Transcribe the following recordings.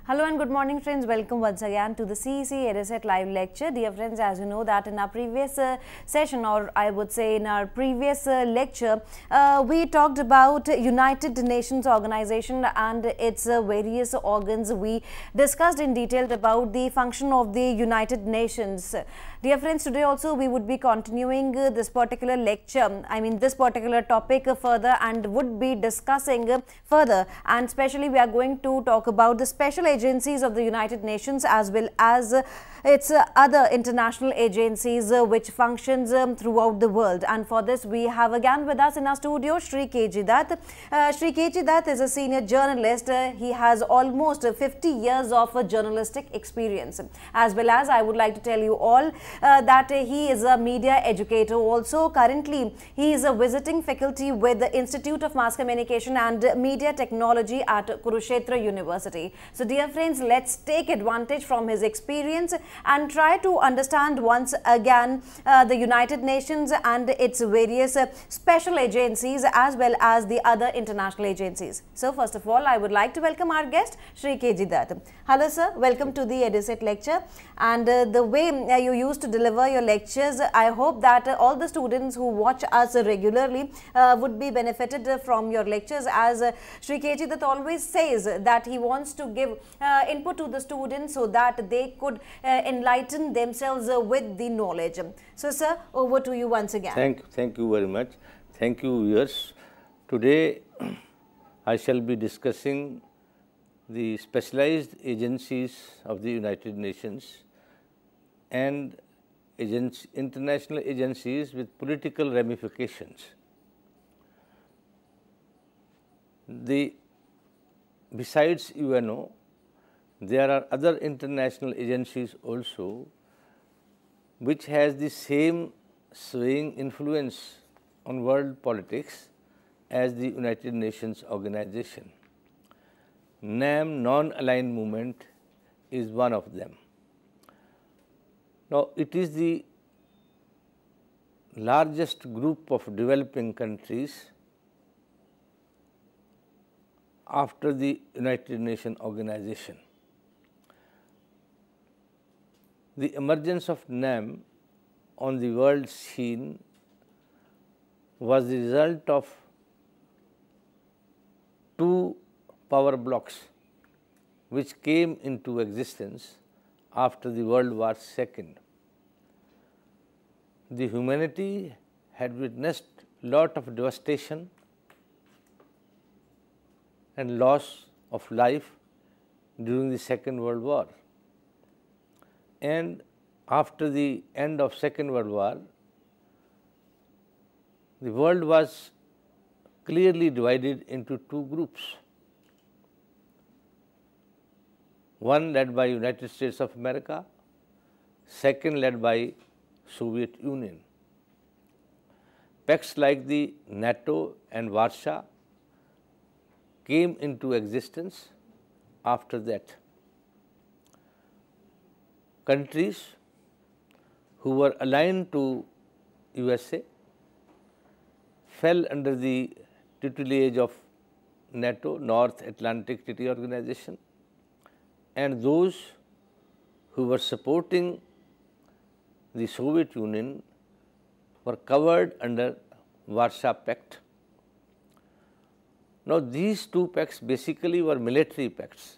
Hello and good morning friends, welcome once again to the CEC-UGC live lecture. Dear friends, as you know that in our previous session, or I would say in our previous lecture, we talked about United Nations Organization and its various organs. We discussed in detail about the function of the United Nations. Dear friends, today also we would be continuing this particular lecture, this particular topic further, and would be discussing further, and especially we are going to talk about the special agencies of the United Nations as well as its other international agencies which functions throughout the world. And for this we have again with us in our studio Shri K.G. Dutt. Shri K.G. Dutt is a senior journalist. He has almost 50 years of journalistic experience, as well as I would like to tell you all that he is a media educator also. Currently he is a visiting faculty with the Institute of Mass Communication and Media Technology at Kurukshetra University. So dear friends, let's take advantage from his experience and try to understand once again the United Nations and its various special agencies as well as the other international agencies. So first of all, I would like to welcome our guest Shri K.G. Dutt. Hello sir, welcome to the EduSet lecture. And the way you used to deliver your lectures, I hope that all the students who watch us regularly would be benefited from your lectures, as Shri K.G. Dutt always says that he wants to give input to the students so that they could enlighten themselves with the knowledge. So sir, over to you once again. Thank you very much. Thank you viewers. Today I shall be discussing the specialized agencies of the United Nations and international agencies with political ramifications. Besides UNO, there are other international agencies also which has the same swaying influence on world politics as the United Nations Organization. NAM, Non-Aligned Movement, is one of them. Now, it is the largest group of developing countries after the United Nations Organization. The emergence of NAM on the world scene was the result of two power blocks which came into existence after the World War II. The humanity had witnessed a lot of devastation and loss of life during the Second World War. And after the end of Second World War, the world was clearly divided into two groups. One led by United States of America, second led by Soviet Union. Pacts like the NATO and Warsaw came into existence after that. Countries who were aligned to USA fell under the tutelage of NATO, North Atlantic Treaty Organization, and those who were supporting the Soviet Union were covered under Warsaw Pact. Now, these two pacts basically were military pacts.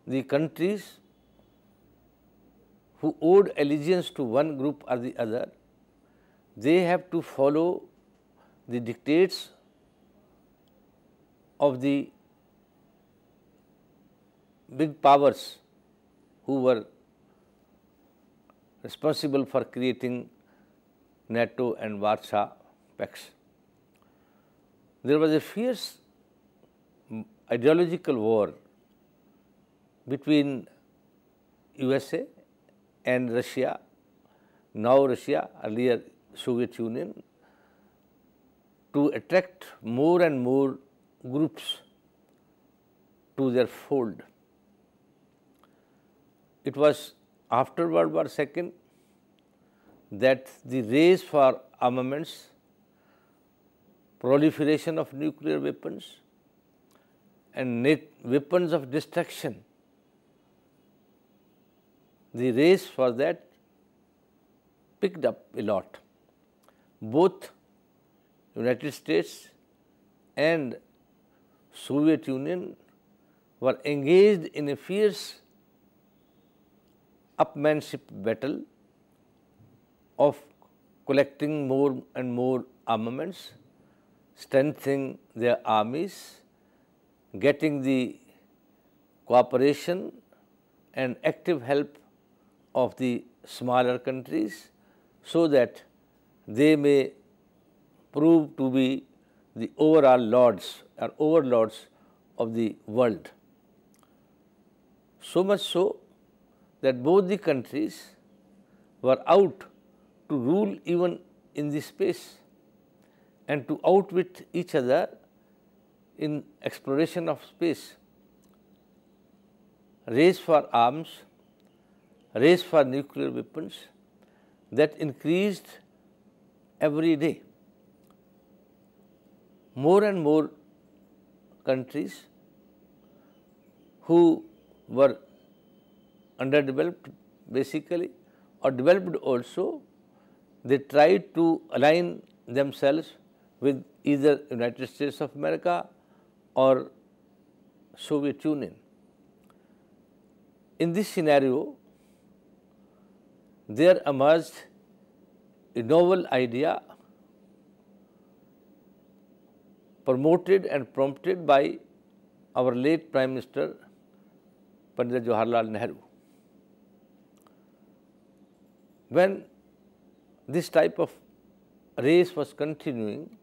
The countries who owed allegiance to one group or the other, they have to follow the dictates of the big powers who were responsible for creating NATO and Warsaw Pacts. There was a fierce ideological war between USA and Russia, now Russia, earlier Soviet Union, to attract more and more groups to their fold. It was after World War II that the race for armaments, proliferation of nuclear weapons, and weapons of destruction. The race for that picked up a lot. Both United States and Soviet Union were engaged in a fierce upmanship battle of collecting more and more armaments, strengthening their armies, getting the cooperation and active help of the smaller countries so that they may prove to be the overall lords or overlords of the world. So much so that both the countries were out to rule even in the space and to outwit each other in exploration of space. Race for arms, race for nuclear weapons, that increased every day. More and more countries who were underdeveloped basically or developed also, they tried to align themselves with either United States of America or Soviet Union. In this scenario, there emerged a novel idea promoted and prompted by our late Prime Minister Pandit Jawaharlal Nehru. When this type of race was continuing,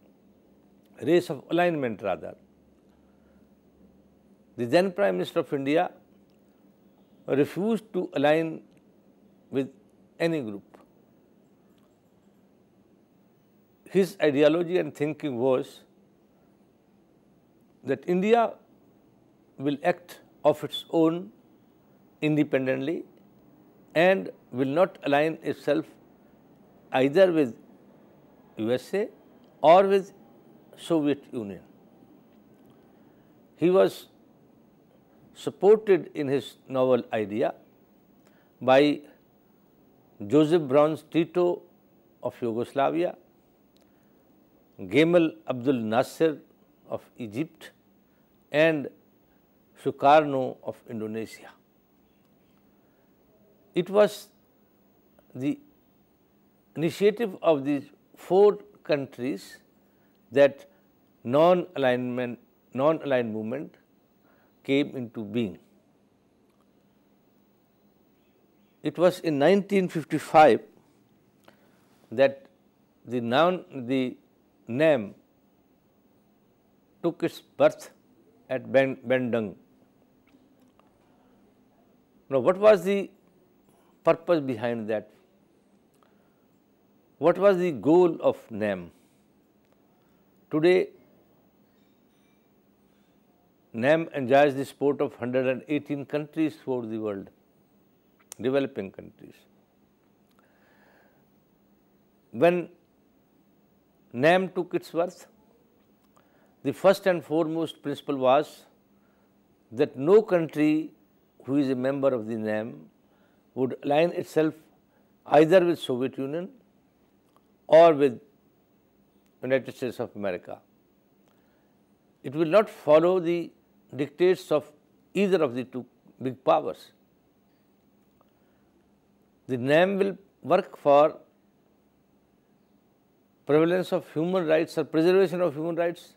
race of alignment rather, the then Prime Minister of India refused to align with any group. His ideology and thinking was that India will act of its own independently and will not align itself either with USA or with Soviet Union. He was supported in his novel idea by Joseph Brown Tito of Yugoslavia, Gamal Abdul Nasser of Egypt, and Sukarno of Indonesia. It was the initiative of these 4 countries that non-aligned movement came into being. It was in 1955 that the NAM took its birth at Bandung. Now, what was the purpose behind that? What was the goal of NAM? Today, NAM enjoys the support of 118 countries throughout the world, developing countries. When NAM took its birth, the first and foremost principle was that no country who is a member of the NAM would align itself either with Soviet Union or with United States of America. It will not follow the dictates of either of the 2 big powers. The NAM will work for prevalence of human rights or preservation of human rights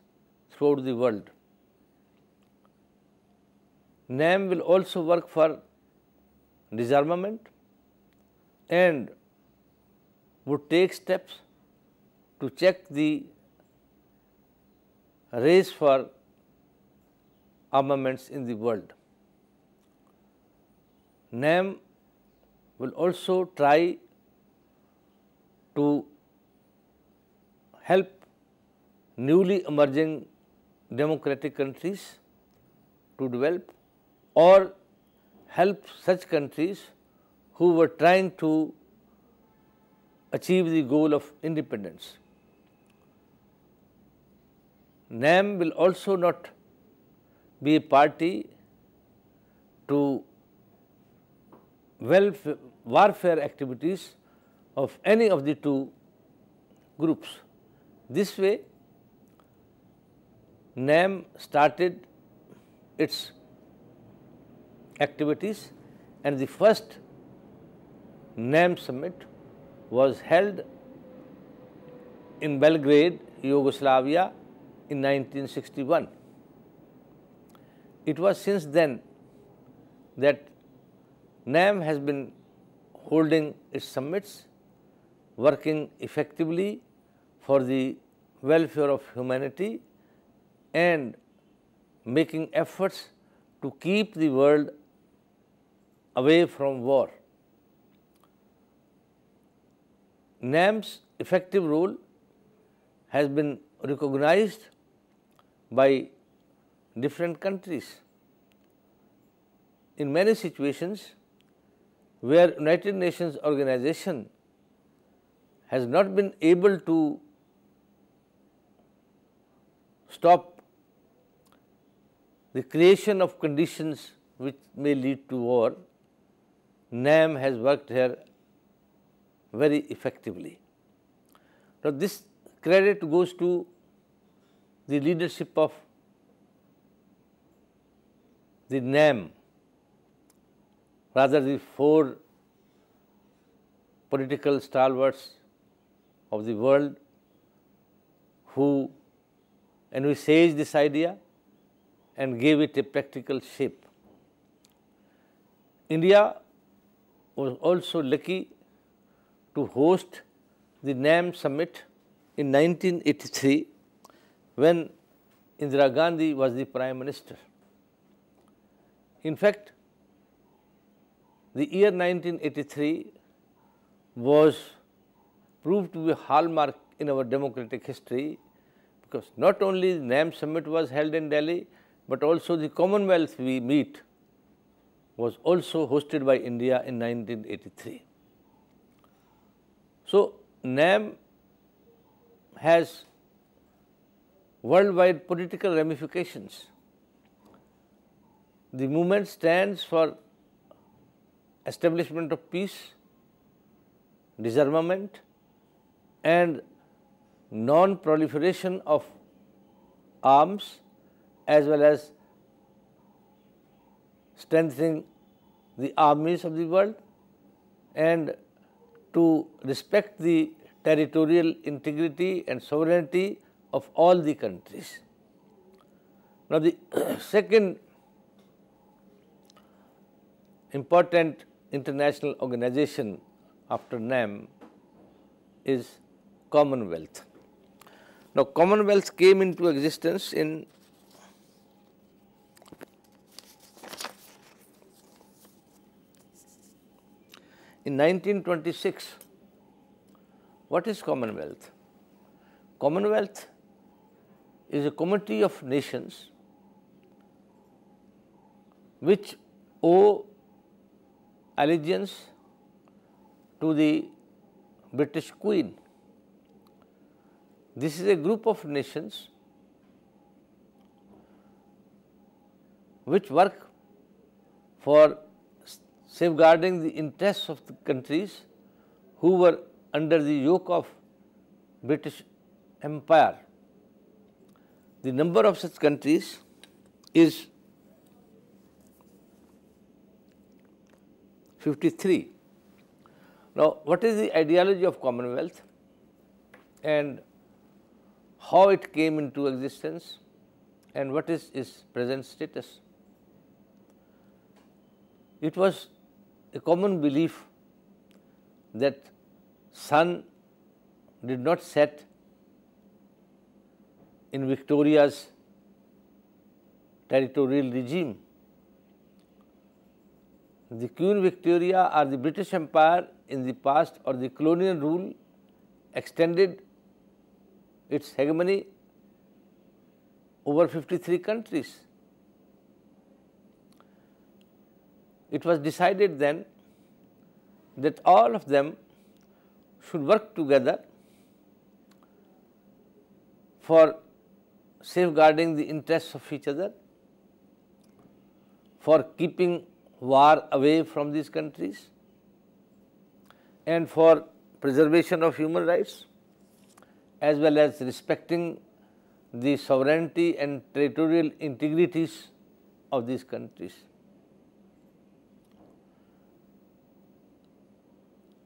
throughout the world. NAM will also work for disarmament and would take steps to check the race for armaments in the world. NAM will also try to help newly emerging democratic countries to develop or help such countries who were trying to achieve the goal of independence. NAM will also not be a party to warfare activities of any of the two groups. This way, NAM started its activities, and the first NAM summit was held in Belgrade, Yugoslavia in 1961. It was since then that NAM has been holding its summits, working effectively for the welfare of humanity and making efforts to keep the world away from war. NAM's effective role has been recognized by different countries. In many situations where United Nations organization has not been able to stop the creation of conditions which may lead to war, NAM has worked here very effectively. Now, this credit goes to the leadership of the NAM, rather the four political stalwarts of the world who envisaged this idea and gave it a practical shape. India was also lucky to host the NAM summit in 1983 when Indira Gandhi was the Prime Minister. In fact, the year 1983 was proved to be a hallmark in our democratic history, because not only the NAM summit was held in Delhi, but also the Commonwealth we meet was also hosted by India in 1983. So, NAM has worldwide political ramifications. The movement stands for establishment of peace, disarmament, and non-proliferation of arms, as well as strengthening the armies of the world and to respect the territorial integrity and sovereignty of all the countries. Now, the second important international organization after NAM is Commonwealth. Now, Commonwealth came into existence in In 1926, what is Commonwealth? Commonwealth is a community of nations which owe allegiance to the British Queen. This is a group of nations which work for safeguarding the interests of the countries who were under the yoke of British Empire. The number of such countries is 53. Now, what is the ideology of Commonwealth and how it came into existence and what is its present status? It was a common belief that sun did not set in Victoria's territorial regime. The Queen Victoria or the British Empire in the past or the colonial rule extended its hegemony over 53 countries. It was decided then that all of them should work together for safeguarding the interests of each other for keeping war away from these countries and for preservation of human rights, as well as respecting the sovereignty and territorial integrities of these countries.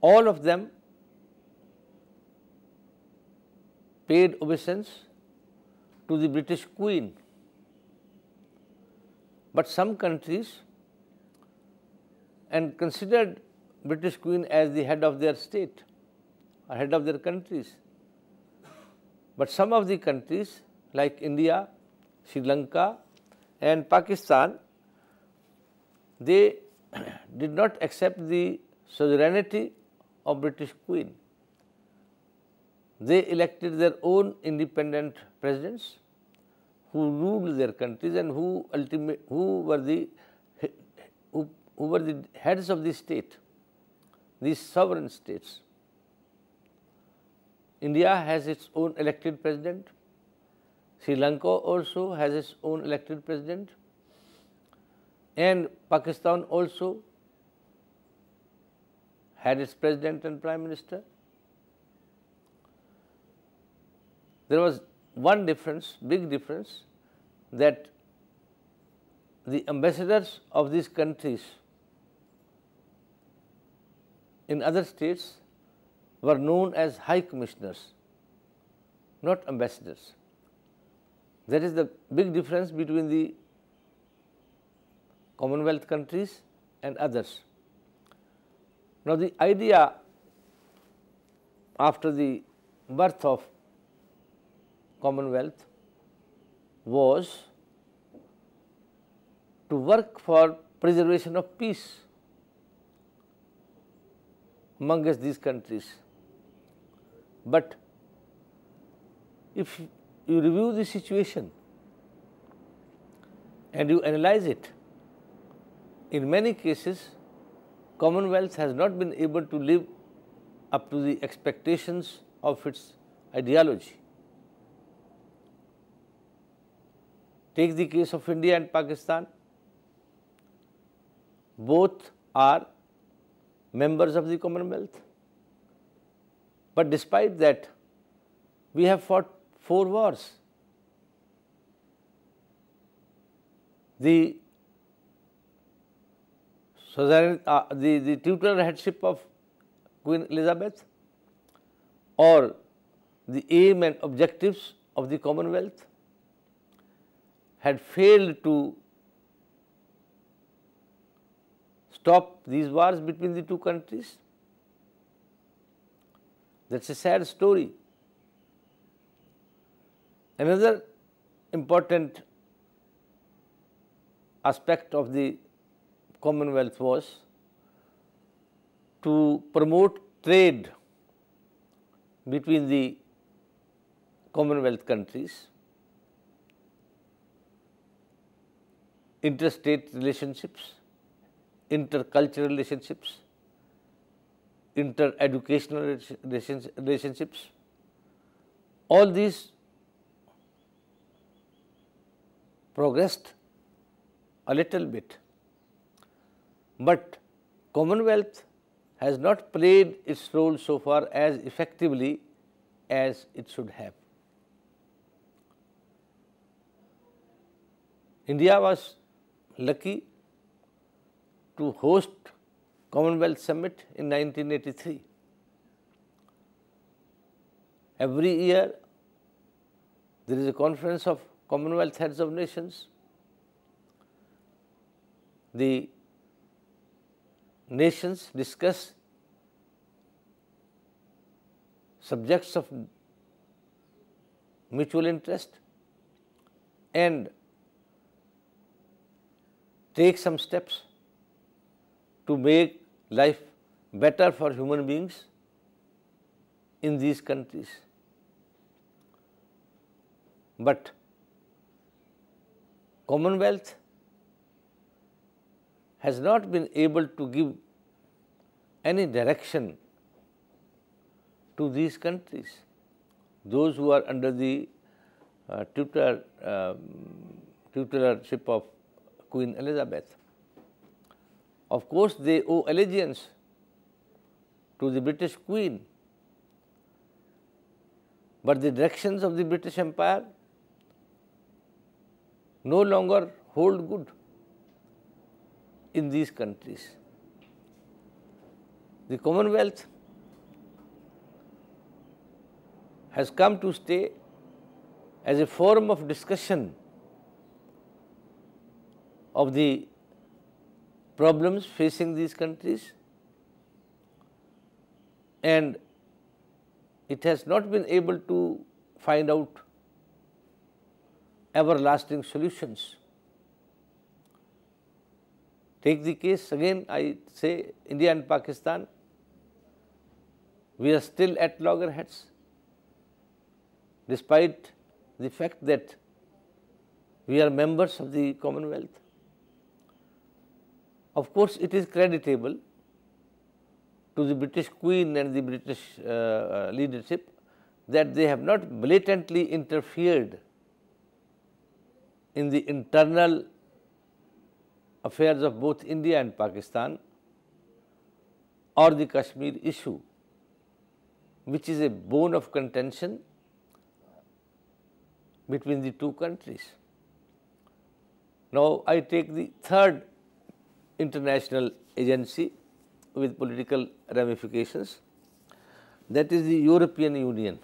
All of them paid obeisance to the British Queen, but some countries and considered British Queen as the head of their state or head of their countries. But some of the countries like India, Sri Lanka and Pakistan, they did not accept the sovereignty of British Queen. They elected their own independent presidents who ruled their countries and who were the heads of the state, these sovereign states. India has its own elected president. Sri Lanka also has its own elected president, and Pakistan also had its president and prime minister. There was one difference, big difference, that the ambassadors of these countries in other states were known as high commissioners, not ambassadors. That is the big difference between the Commonwealth countries and others. Now, the idea after the birth of Commonwealth was to work for preservation of peace amongst these countries. But if you review the situation and you analyze it, in many cases Commonwealth has not been able to live up to the expectations of its ideology. Take the case of India and Pakistan. Both are members of the Commonwealth. But despite that, we have fought 4 wars. The tutelar headship of Queen Elizabeth, or the aim and objectives of the Commonwealth had failed to stop these wars between the two countries. That's a sad story. Another important aspect of the Commonwealth was to promote trade between the Commonwealth countries, interstate relationships, intercultural relationships, inter-educational relationships. All these progressed a little bit, but Commonwealth has not played its role so far as effectively as it should have. India was lucky to host Commonwealth Summit in 1983. Every year there is a conference of Commonwealth heads of nations. The nations discuss subjects of mutual interest and take some steps to make life better for human beings in these countries. But Commonwealth has not been able to give any direction to these countries, those who are under the tutorship of Queen Elizabeth. Of course, they owe allegiance to the British Queen, but the directions of the British Empire no longer hold good in these countries. The Commonwealth has come to stay as a forum of discussion of the problems facing these countries, and it has not been able to find out everlasting solutions. Take the case again, I say India and Pakistan, we are still at loggerheads, despite the fact that we are members of the Commonwealth. Of course, it is creditable to the British Queen and the British leadership that they have not blatantly interfered in the internal affairs of both India and Pakistan or the Kashmir issue, which is a bone of contention between the two countries. Now, I take the third international agency with political ramifications, that is the European Union.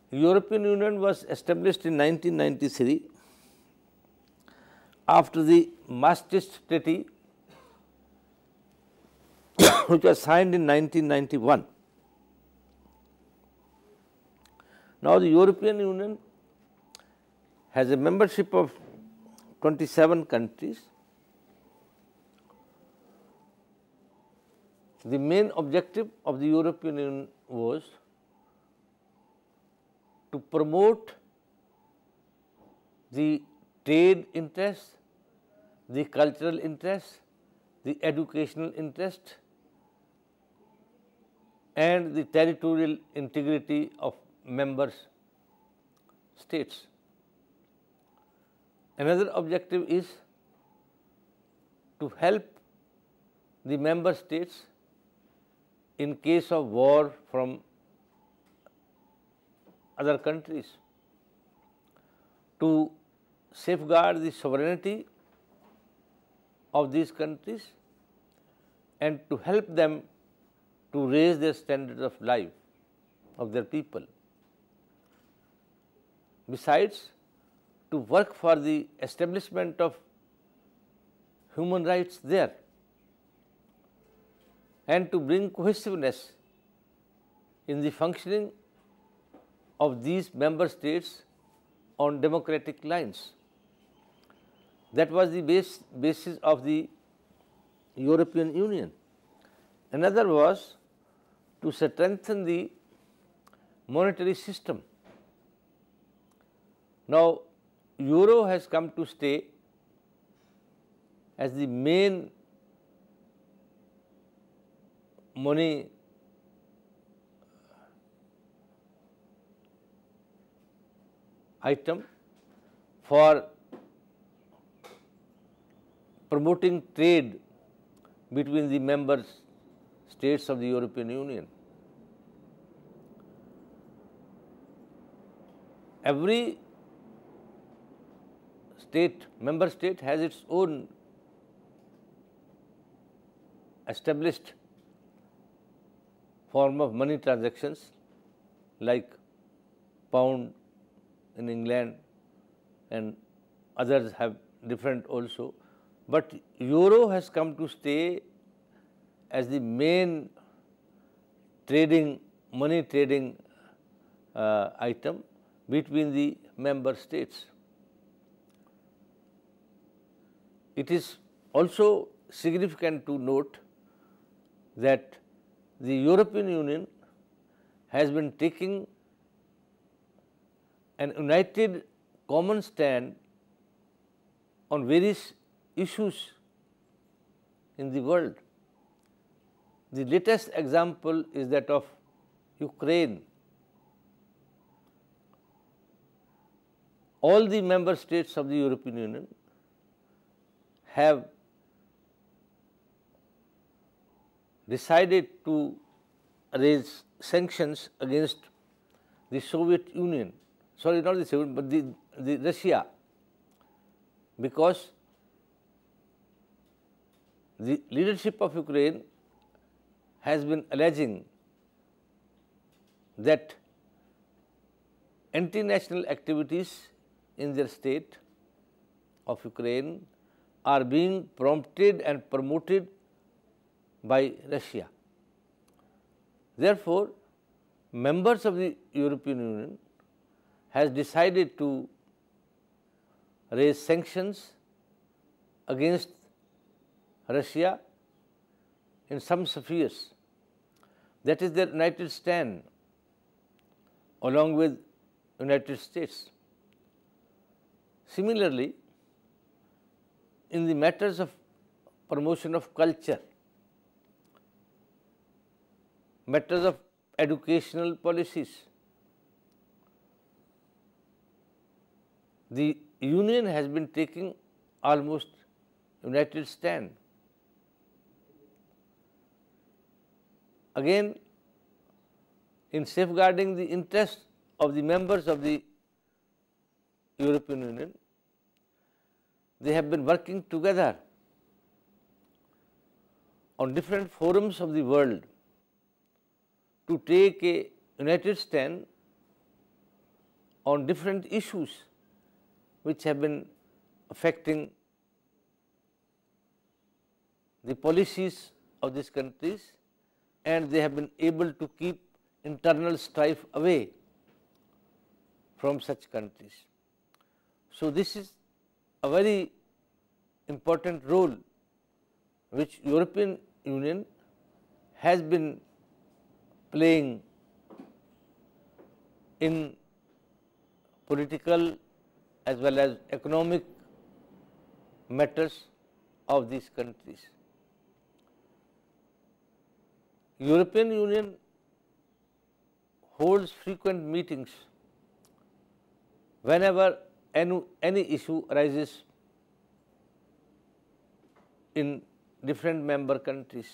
European Union was established in 1993 after the Maastricht Treaty, which was signed in 1991. Now, the European Union has a membership of 27 countries. The main objective of the European Union was to promote the trade interests, the cultural interests, the educational interest, and the territorial integrity of member states. Another objective is to help the member states in case of war from other countries, to safeguard the sovereignty of these countries and to help them to raise their standards of life of their people. Besides, to work for the establishment of human rights there and to bring cohesiveness in the functioning of these member states on democratic lines. That was the basis of the European Union. Another was to strengthen the monetary system. Now, Euro has come to stay as the main money item for promoting trade between the member states of the European Union. Every member state has its own established form of money transactions, like pound in England, and others have different also. But Euro has come to stay as the main money trading item between the member states. It is also significant to note that the European Union has been taking an united common stand on various issues in the world. The latest example is that of Ukraine. All the member states of the European Union have decided to raise sanctions against the Soviet Union, sorry, not the Soviet, but the Russia, because the leadership of Ukraine has been alleging that anti-national activities in their state of Ukraine are being prompted and promoted by Russia. Therefore, members of the European Union has decided to raise sanctions against Russia in some spheres. That is their united stand along with United States. Similarly, in the matters of promotion of culture, matters of educational policies, the Union has been taking almost united stand. Again, in safeguarding the interests of the members of the European Union, they have been working together on different forums of the world to take a united stand on different issues which have been affecting the policies of these countries, and they have been able to keep internal strife away from such countries. So, this is a very important role which European Union has been playing in political as well as economic matters of these countries. European Union holds frequent meetings whenever any issue arises in different member countries.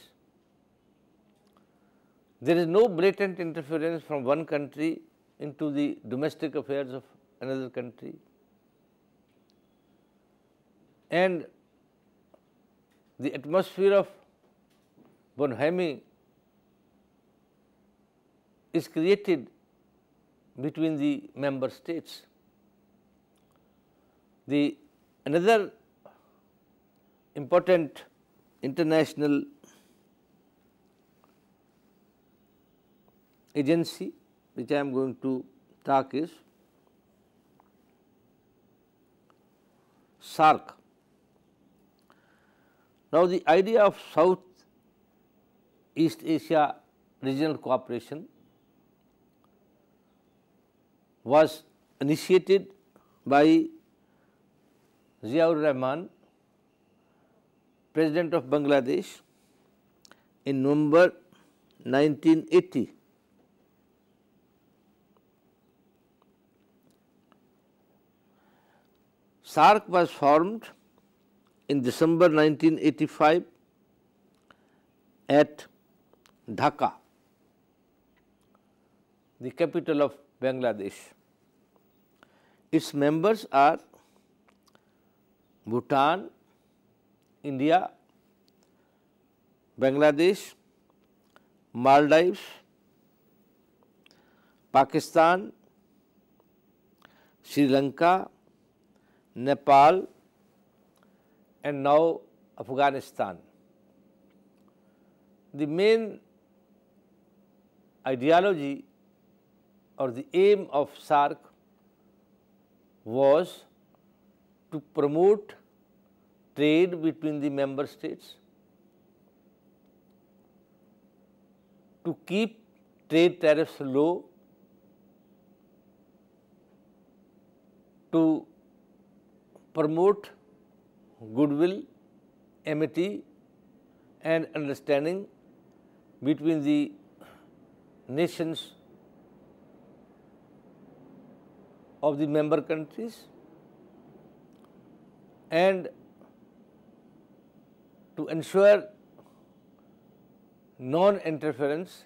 There is no blatant interference from one country into the domestic affairs of another country, and the atmosphere of bonhomie is created between the member states. Another important international agency which I am going to talk is SAARC. Now, the idea of South East Asia regional cooperation was initiated by Ziaur Rahman, President of Bangladesh, in November 1980. SAARC was formed in December 1985 at Dhaka, the capital of Bangladesh. Its members are Bhutan, India, Bangladesh, Maldives, Pakistan, Sri Lanka, Nepal, and now Afghanistan. The main ideology or the aim of SAARC was to promote trade between the member states, to keep trade tariffs low, to promote goodwill, amity, and understanding between the nations of the member countries, and to ensure non-interference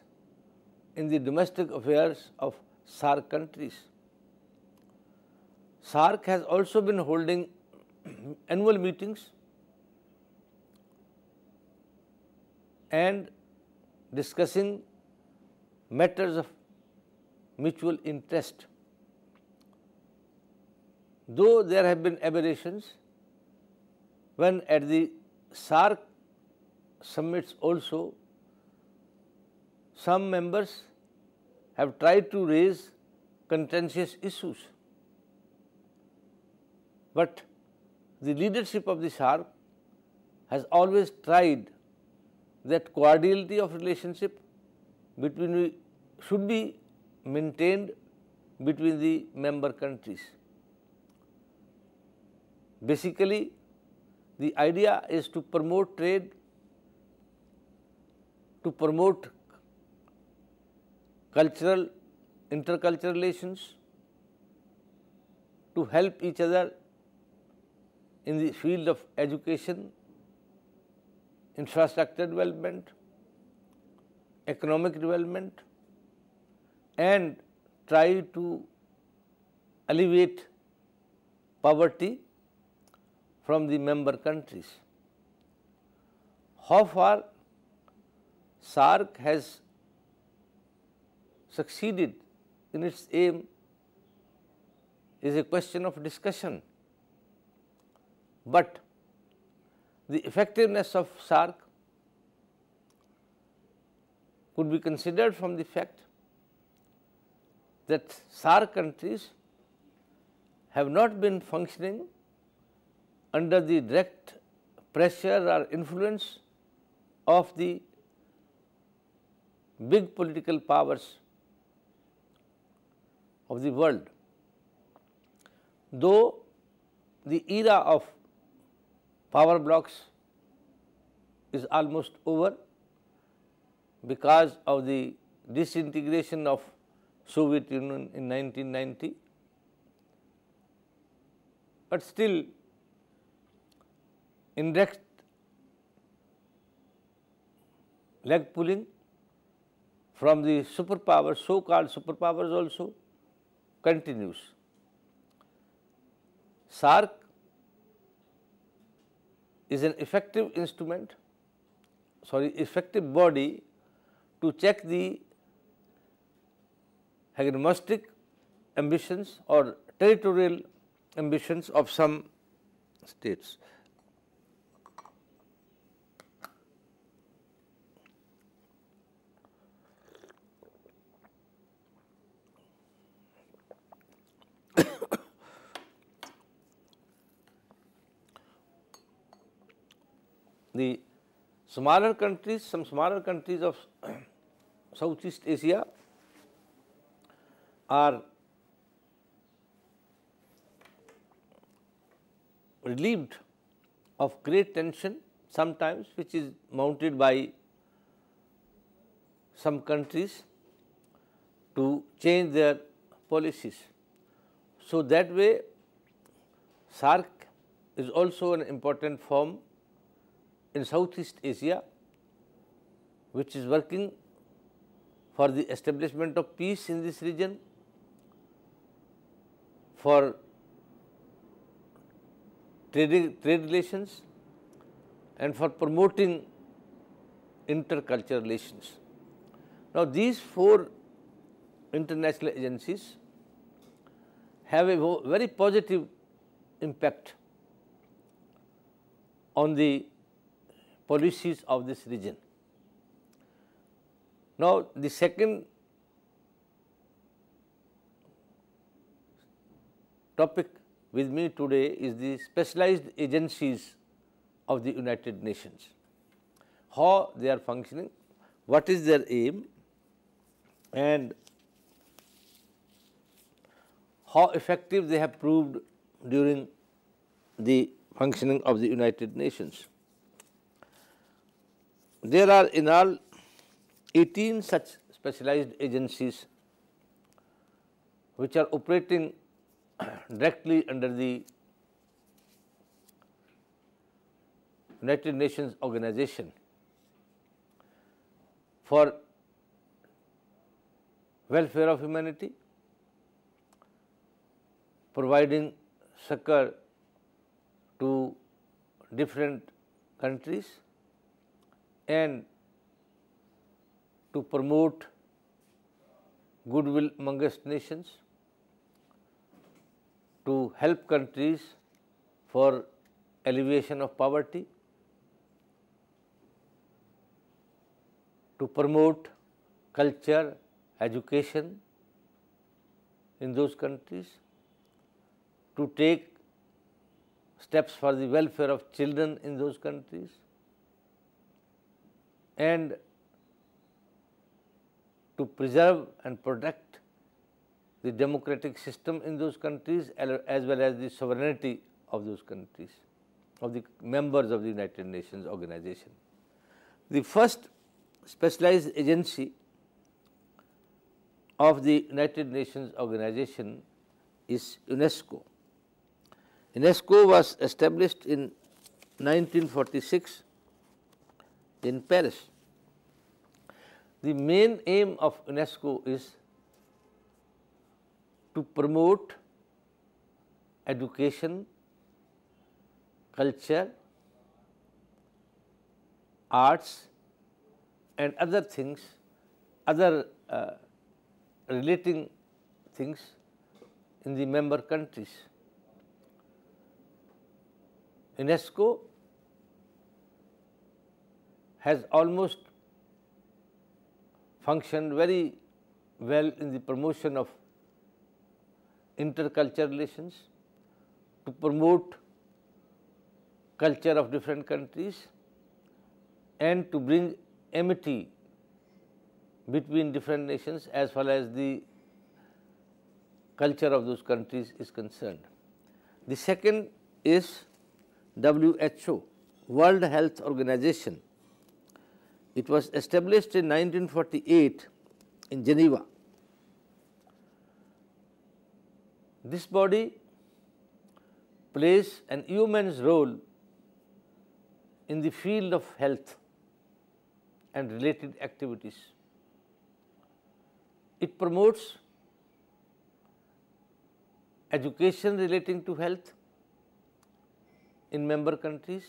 in the domestic affairs of SAARC countries. SAARC has also been holding annual meetings and discussing matters of mutual interest. Though there have been aberrations when at the SAARC summits also some members have tried to raise contentious issues, but the leadership of the SAARC has always tried that cordiality of relationship should be maintained between the member countries. Basically, the idea is to promote trade, to promote intercultural relations, to help each other in the field of education, infrastructure development, economic development, and try to alleviate poverty from the member countries. How far SAARC has succeeded in its aim is a question of discussion, but the effectiveness of SAARC could be considered from the fact that SAARC countries have not been functioning under the direct pressure or influence of the big political powers of the world. Though the era of power blocks is almost over because of the disintegration of Soviet Union in 1990, but still indirect leg pulling from the superpowers, so-called superpowers also continues. SAARC is an effective effective body to check the hegemonistic ambitions or territorial ambitions of some states. The smaller countries, some smaller countries of Southeast Asia are relieved of great tension sometimes, which is mounted by some countries to change their policies. So that way SAARC is also an important form in Southeast Asia, which is working for the establishment of peace in this region, for trade relations, and for promoting intercultural relations. Now, these four international agencies have a very positive impact on the policies of this region. Now, the second topic with me today is the specialized agencies of the United Nations, how they are functioning, what is their aim, and how effective they have proved during the functioning of the United Nations. There are in all 18 such specialized agencies which are operating directly under the United Nations organization for welfare of humanity, providing succor to different countries and to promote goodwill amongst nations, to help countries for alleviation of poverty, to promote culture, education in those countries, to take steps for the welfare of children in those countries, and to preserve and protect the democratic system in those countries as well as the sovereignty of those countries, of the members of the United Nations organization. The first specialized agency of the United Nations organization is UNESCO. UNESCO was established in 1946 in Paris. The main aim of UNESCO is to promote education, culture, arts and other things, other relating things in the member countries. UNESCO has almost functioned very well in the promotion of intercultural relations, to promote culture of different countries and to bring amity between different nations as far as the culture of those countries is concerned. The second is WHO, World Health Organization. It was established in 1948 in Geneva. This body plays an immense role in the field of health and related activities. It promotes education relating to health in member countries.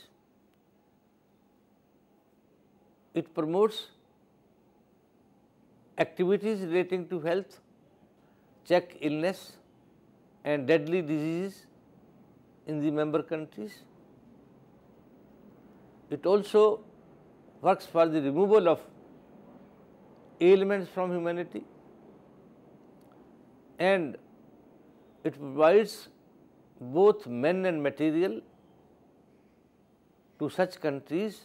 It promotes activities relating to health, check illness and deadly diseases in the member countries. It also works for the removal of ailments from humanity, and it provides both men and material to such countries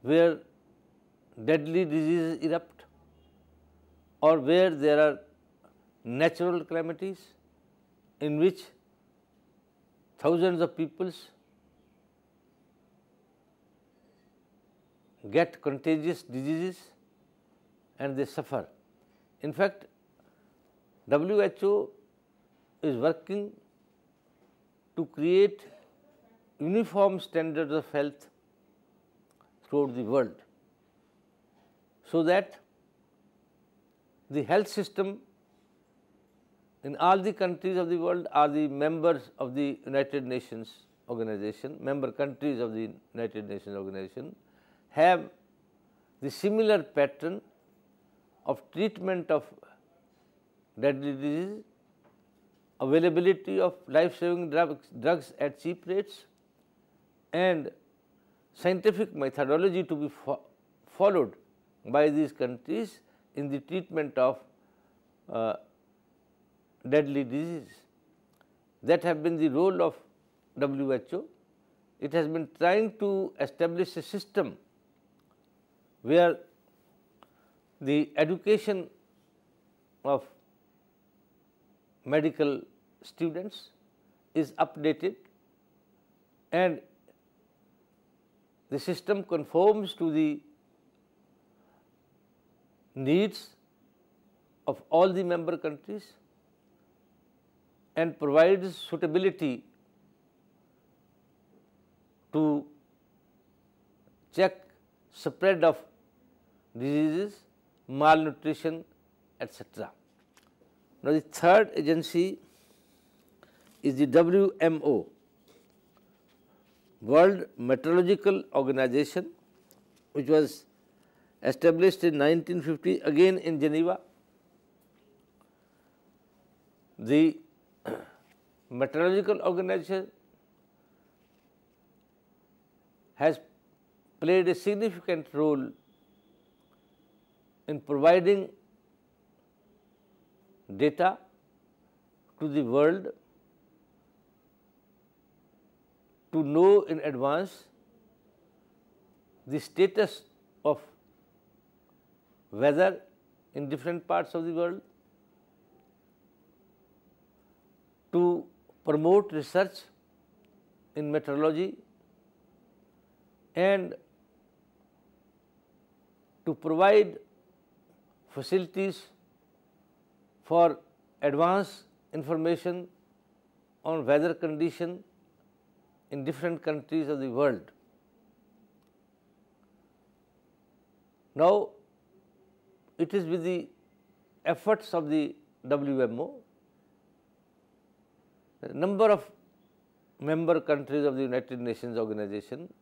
where deadly diseases erupt or where there are natural calamities in which thousands of peoples get contagious diseases and they suffer. In fact, WHO is working to create uniform standards of health throughout the world, so that the health system in all the countries of the world are the members of the United Nations organization, member countries of the United Nations organization, have the similar pattern of treatment of deadly disease, availability of life-saving drugs at cheap rates, and scientific methodology to be followed by these countries in the treatment of deadly disease. That have been the role of WHO. It has been trying to establish a system where the education of medical students is updated and the system conforms to the needs of all the member countries and provides suitability to check spread of diseases, malnutrition, etc. Now, the third agency is the WMO, World Meteorological Organization, which was established in 1950 again in Geneva. The Meteorological Organization has played a significant role in providing data to the world to know in advance the status of weather in different parts of the world, to promote research in meteorology, and to provide facilities for advanced information on weather condition in different countries of the world. Now, it is with the efforts of the WMO, a number of member countries of the United Nations organization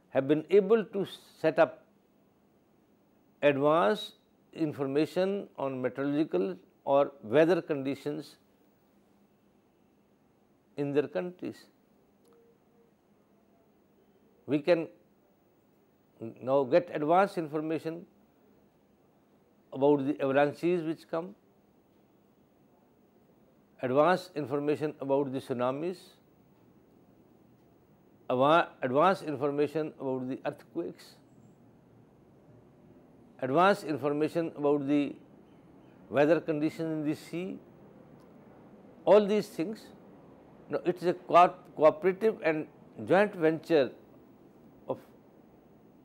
have been able to set up advanced information on meteorological or weather conditions in their countries. We can now get advanced information about the avalanches which come, advanced information about the tsunamis, advanced information about the earthquakes, advanced information about the weather conditions in the sea. All these things, now it is a cooperative and joint venture of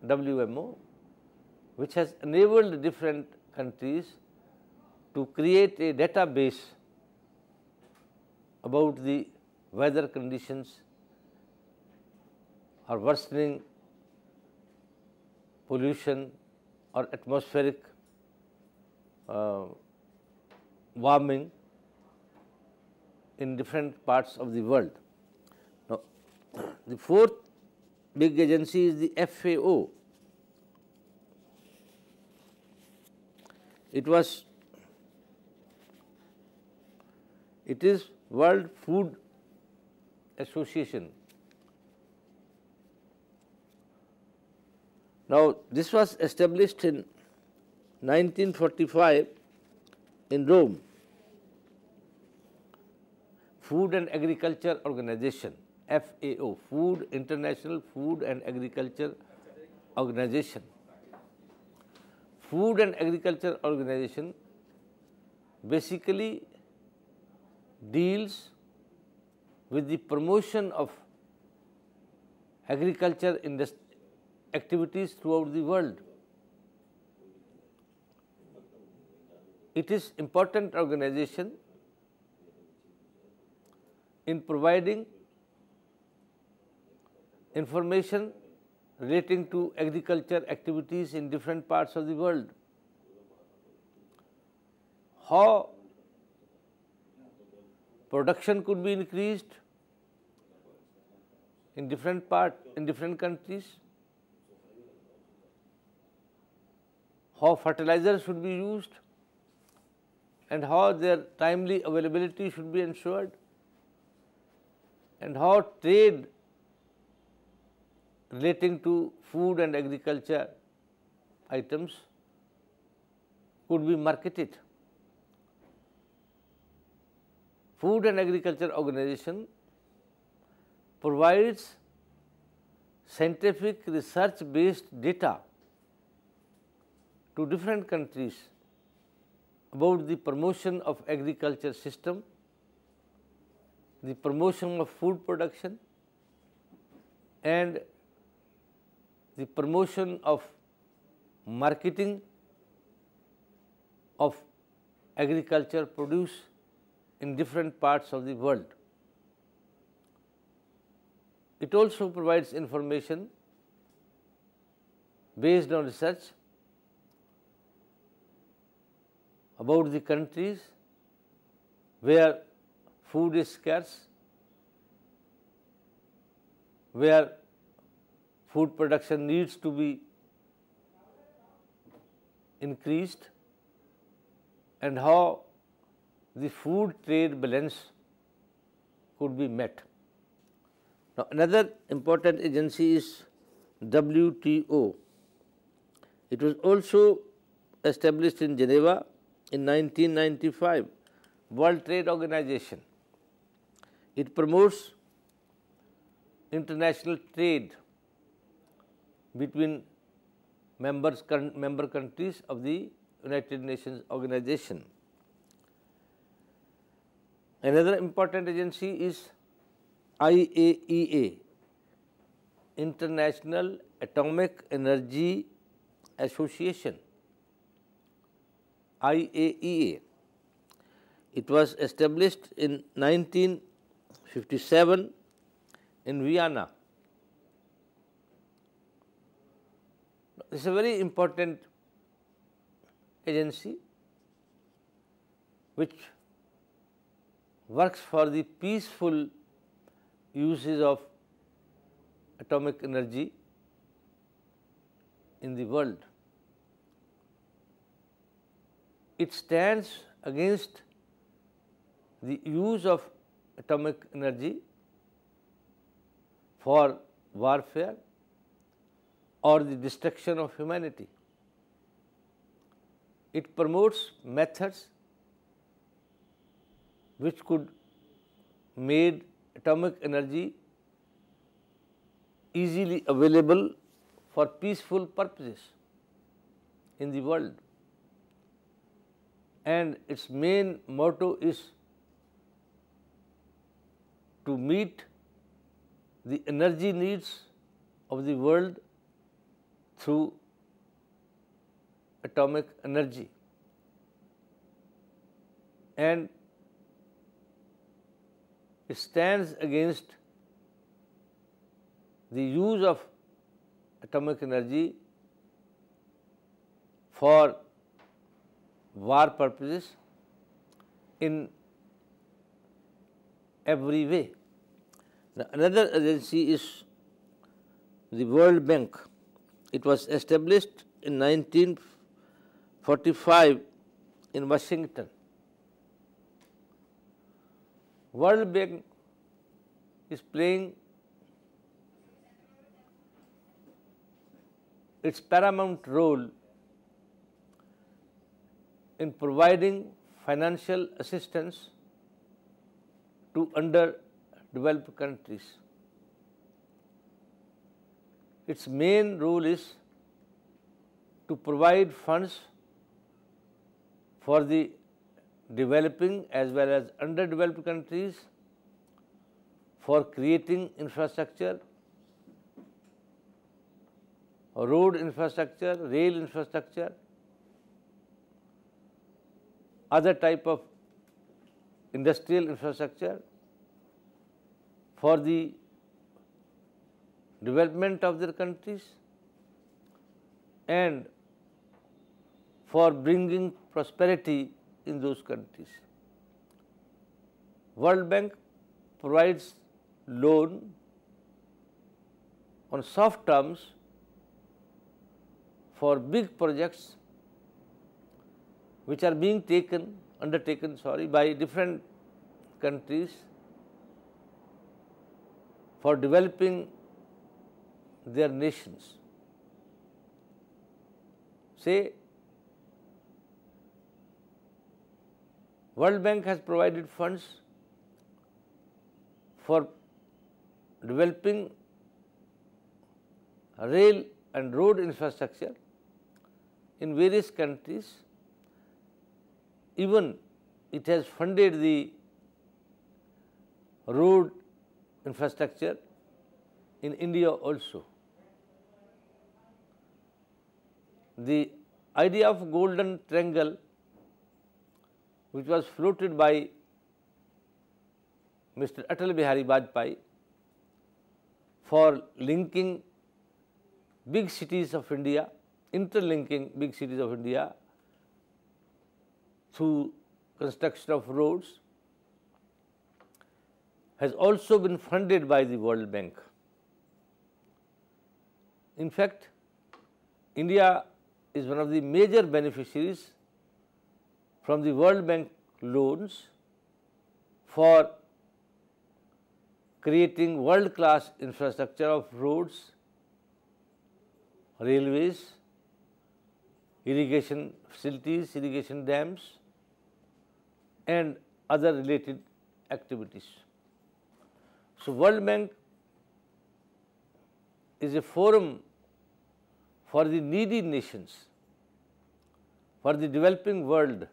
WMO, which has enabled different countries to create a database about the weather conditions or worsening pollution or atmospheric warming in different parts of the world. Now, the fourth big agency is the FAO. It is World Food Association. Now, this was established in 1945 in Rome. Food and Agriculture Organization, FAO, International Food and Agriculture Organization. Food and Agriculture Organization basically deals with the promotion of agriculture activities throughout the world. It is an important organization in providing information relating to agriculture activities in different parts of the world. How production could be increased in different countries, how fertilizers should be used, and how their timely availability should be ensured, and how trade relating to food and agriculture items could be marketed. Food and Agriculture Organization provides scientific research-based data to different countries about the promotion of agriculture system, the promotion of food production, and the promotion of marketing of agriculture produce in different parts of the world. It also provides information based on research about the countries where food is scarce, where food production needs to be increased, and how the food trade balance could be met. Now, another important agency is WTO. It was also established in Geneva in 1995, World Trade Organization. It promotes international trade between member countries of the United Nations organization. Another important agency is IAEA, International Atomic Energy Association. IAEA. It was established in 1957 in Vienna. This is a very important agency which works for the peaceful uses of atomic energy in the world. It stands against the use of atomic energy for warfare or the destruction of humanity. It promotes methods which could make atomic energy easily available for peaceful purposes in the world. And its main motto is to meet the energy needs of the world through atomic energy. And it stands against the use of atomic energy for war purposes in every way. Now, another agency is the World Bank. It was established in 1945 in Washington. World Bank is playing its paramount role in providing financial assistance to underdeveloped countries. Its main role is to provide funds for the developing as well as underdeveloped countries for creating infrastructure, road infrastructure, rail infrastructure, other type of industrial infrastructure for the development of their countries and for bringing prosperity in those countries. World Bank provides loan on soft terms for big projects which are being undertaken by different countries for developing their nations. Say, World Bank has provided funds for developing rail and road infrastructure in various countries. Even it has funded the road infrastructure in India also. The idea of golden triangle, which was floated by Mr. Atal Bihari Vajpayee for linking big cities of India, interlinking big cities of India through construction of roads, has also been funded by the World Bank. In fact, India is one of the major beneficiaries from the World Bank loans for creating world-class infrastructure of roads, railways, irrigation facilities, irrigation dams, and other related activities. So, World Bank is a forum for the needy nations, for the developing world,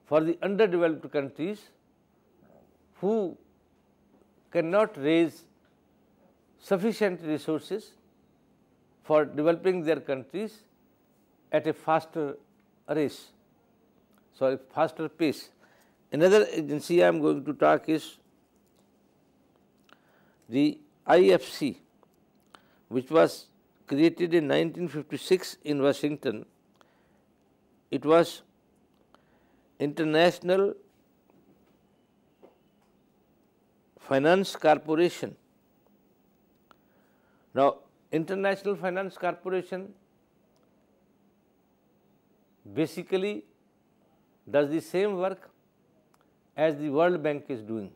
for the underdeveloped countries who cannot raise sufficient resources for developing their countries at a faster faster pace. Another agency I am going to talk is the IFC, which was created in 1956 in Washington. It was International Finance Corporation. Now, International Finance Corporation basically does the same work as the World Bank is doing.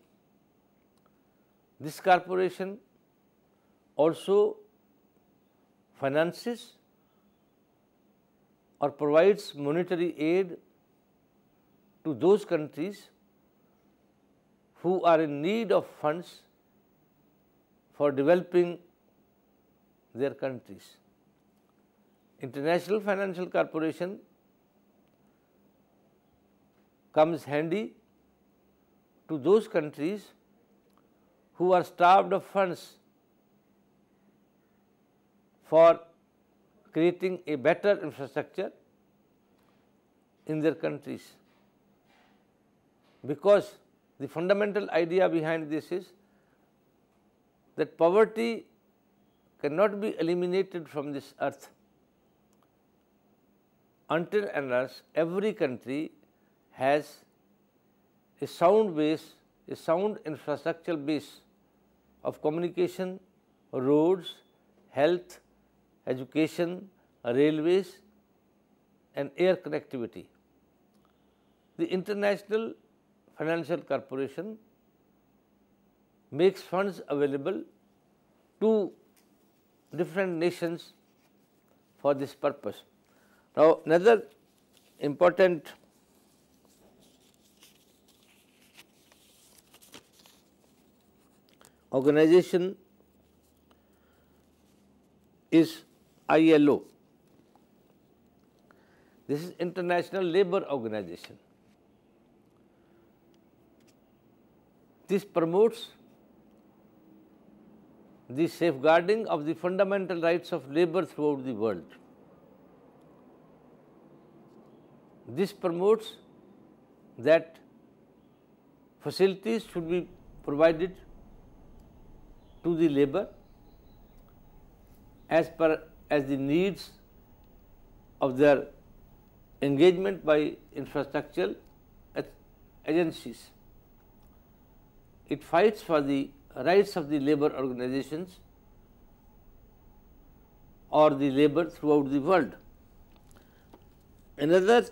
This corporation also finances or provides monetary aid to those countries who are in need of funds for developing their countries. International Financial Corporation comes handy to those countries who are starved of funds for creating a better infrastructure in their countries, because the fundamental idea behind this is that poverty cannot be eliminated from this earth until and unless every country has a sound base, a sound infrastructural base of communication, roads, health, education, railways, and air connectivity. The International Financial Corporation makes funds available to different nations for this purpose. Now, another important organization is ILO. This is International Labour Organization. This promotes the safeguarding of the fundamental rights of labour throughout the world. This promotes that facilities should be provided to the labour as the needs of their engagement by infrastructural agencies. It fights for the rights of the labour organizations or the labour throughout the world. Another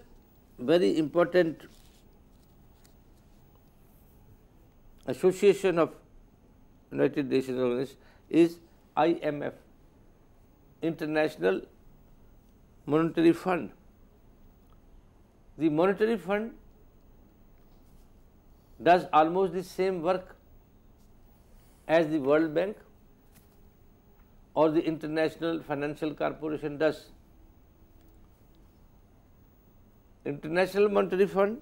very important association of United Nations organization is IMF, International Monetary Fund. The Monetary Fund does almost the same work as the World Bank or the International Financial Corporation does. International Monetary Fund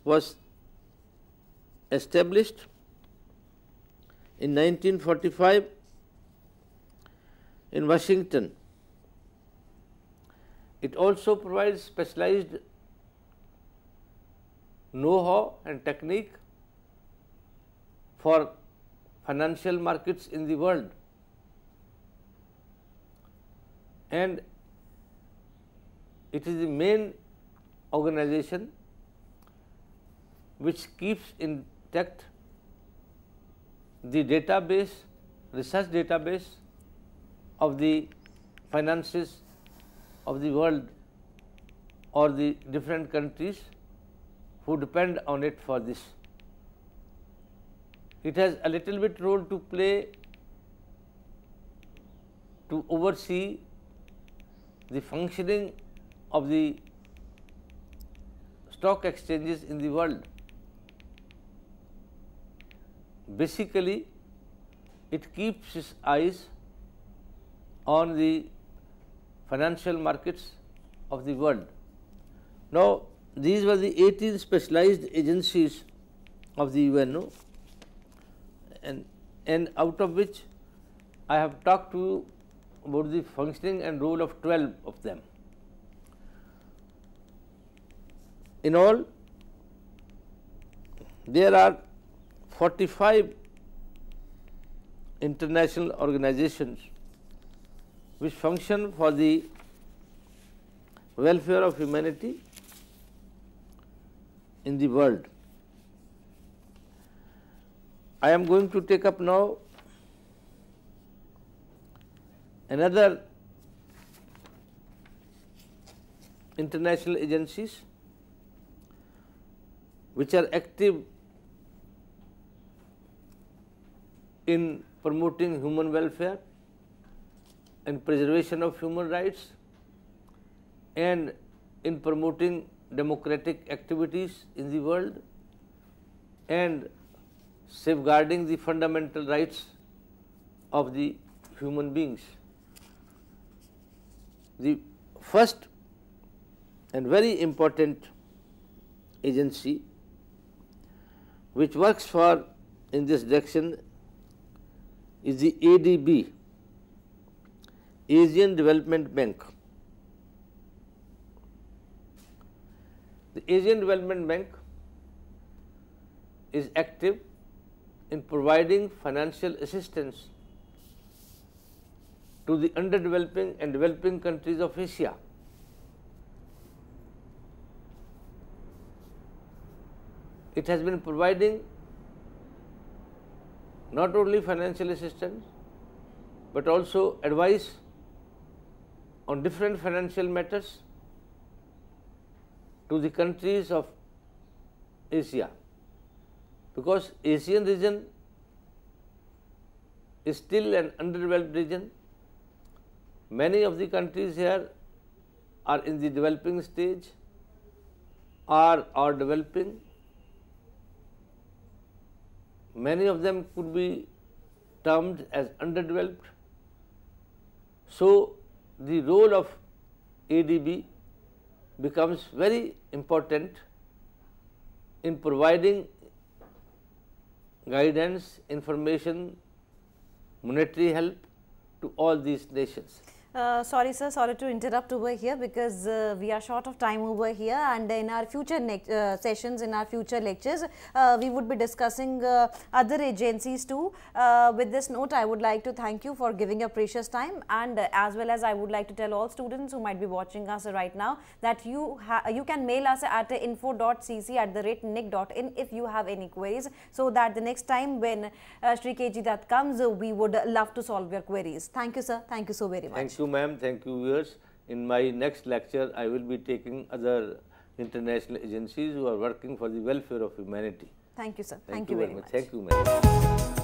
was established in 1945 in Washington. It also provides specialized know-how and technique for financial markets in the world. and it is the main organization which keeps intact the database, research database of the finances of the world or the different countries who depend on it for this. It has a little bit role to play to oversee the functioning of the stock exchanges in the world. Basically, it keeps its eyes on the financial markets of the world. Now, these were the 18 specialized agencies of the UNO, and out of which I have talked to you about the functioning and role of 12 of them. In all, there are 45 international organizations which function for the welfare of humanity in the world. I am going to take up now another international agencies which are active in promoting human welfare and preservation of human rights and in promoting democratic activities in the world and safeguarding the fundamental rights of the human beings. The first and very important agency which works for in this direction is the ADB, Asian Development Bank. The Asian Development Bank is active in providing financial assistance to the underdeveloping and developing countries of Asia. It has been providing not only financial assistance but also advice on different financial matters to the countries of Asia, because Asian region is still an underdeveloped region. Many of the countries here are in the developing stage or are developing. Many of them could be termed as underdeveloped. So, the role of ADB becomes very important in providing guidance, information, monetary help to all these nations. Sorry sir, sorry to interrupt over here, because we are short of time over here, and in our future sessions, in our future lectures, we would be discussing other agencies too. With this note, I would like to thank you for giving your precious time, and as well as I would like to tell all students who might be watching us right now that you can mail us at info.cc@nic.in if you have any queries, so that the next time when Shri KG that comes, we would love to solve your queries. Thank you sir, thank you so very much. Thank you ma'am, thank you viewers. In my next lecture, I will be taking other international agencies who are working for the welfare of humanity. Thank you sir, thank you very much. Thank you ma'am.